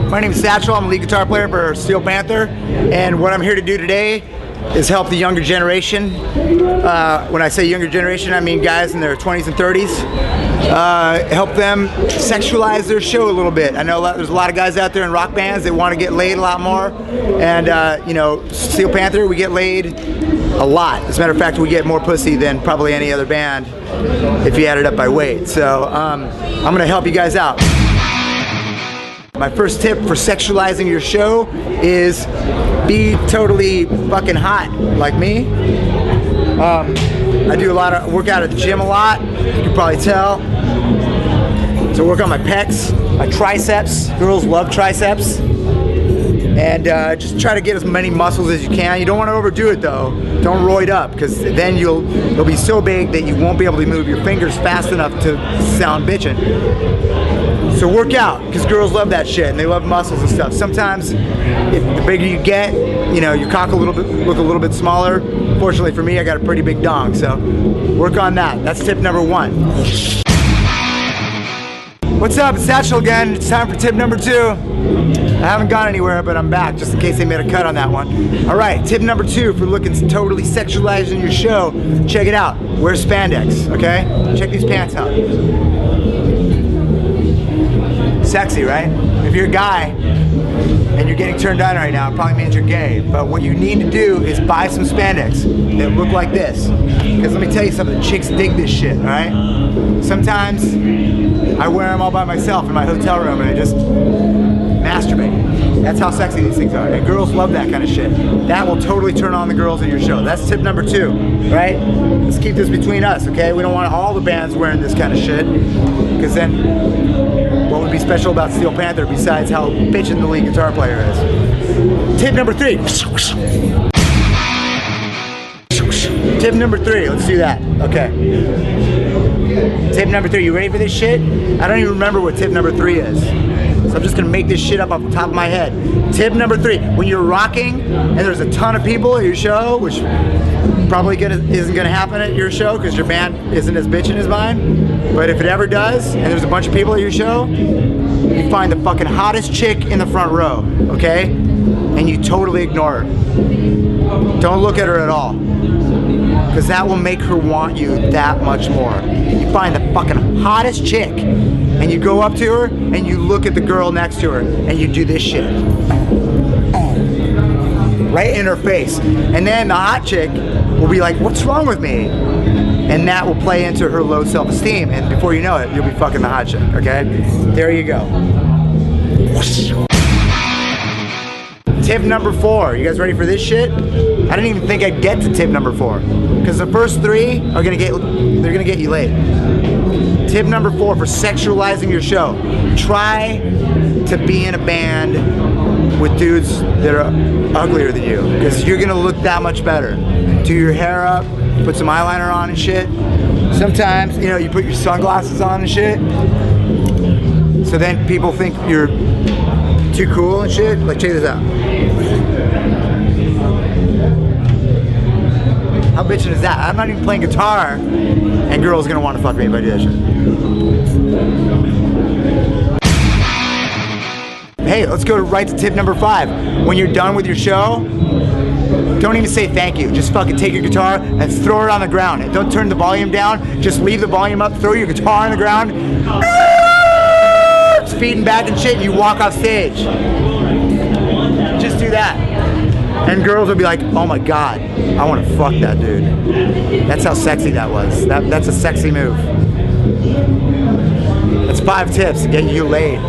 My name is Satchel. I'm a lead guitar player for Steel Panther, and what I'm here to do today is help the younger generation. When I say younger generation, I mean guys in their 20s and 30s. Help them sexualize their show a little bit. I know there's a lot of guys out there in rock bands that want to get laid a lot more, and you know, Steel Panther, we get laid a lot. As a matter of fact, we get more pussy than probably any other band if you add it up by weight. So I'm gonna help you guys out. My first tip for sexualizing your show is be totally fucking hot, like me. I do a lot of work out at the gym a lot, you can probably tell. So work on my pecs, my triceps. Girls love triceps. And just try to get as many muscles as you can. You don't want to overdo it though. Don't roid up, because then you'll be so big that you won't be able to move your fingers fast enough to sound bitchin'. So work out, because girls love that shit and they love muscles and stuff. Sometimes, if the bigger you get, you know, your cock look a little bit smaller. Fortunately for me, I got a pretty big dong, so work on that. That's tip number 1. What's up? It's Satchel again. It's time for tip number 2. I haven't gone anywhere, but I'm back just in case they made a cut on that one. Alright, tip number 2 for looking totally sexualized in your show. Check it out. Wear spandex, okay? Check these pants out. Sexy, right? If you're a guy and you're getting turned on right now, it probably means you're gay. But what you need to do is buy some spandex that look like this. Because let me tell you something, chicks dig this shit, alright? Sometimes I wear them all by myself in my hotel room and I just masturbate. That's how sexy these things are. And girls love that kind of shit. That will totally turn on the girls in your show. That's tip number 2, right? Let's keep this between us, okay? We don't want all the bands wearing this kind of shit, because then what would be special about Steel Panther besides how bitchin' the lead guitar player is? Tip number 3. Tip number 3, let's do that. Okay. Tip number 3, you ready for this shit? I don't even remember what tip number 3 is. So I'm just gonna make this shit up off the top of my head. Tip number 3, when you're rocking and there's a ton of people at your show, which probably isn't gonna happen at your show because your band isn't as bitchin' as mine, but if it ever does and there's a bunch of people at your show, you find the fucking hottest chick in the front row, okay? And you totally ignore her. Don't look at her at all, because that will make her want you that much more. You find the fucking hottest chick and you go up to her and you look at the girl next to her and you do this shit. Right in her face. And then the hot chick will be like, what's wrong with me? And that will play into her low self-esteem, and before you know it, you'll be fucking the hot chick, okay? There you go. Tip number 4. You guys ready for this shit? I didn't even think I'd get to tip number 4, because the first 3 are gonna get you laid. Tip number 4 for sexualizing your show. Try to be in a band with dudes that are uglier than you, because you're gonna look that much better. Do your hair up, put some eyeliner on and shit. Sometimes, you know, you put your sunglasses on and shit, so then people think you're too cool and shit. Like, check this out. How bitchin' is that? I'm not even playing guitar and girls gonna want to fuck me if I do that shit. Hey, let's go right to tip number 5. When you're done with your show, don't even say thank you. Just fucking take your guitar and throw it on the ground. And don't turn the volume down. Just leave the volume up, throw your guitar on the ground. It's feeding back and shit, and you walk off stage. Just do that. And girls will be like, oh my god, I want to fuck that dude. That's how sexy that was. That's a sexy move. That's 5 tips to get you laid.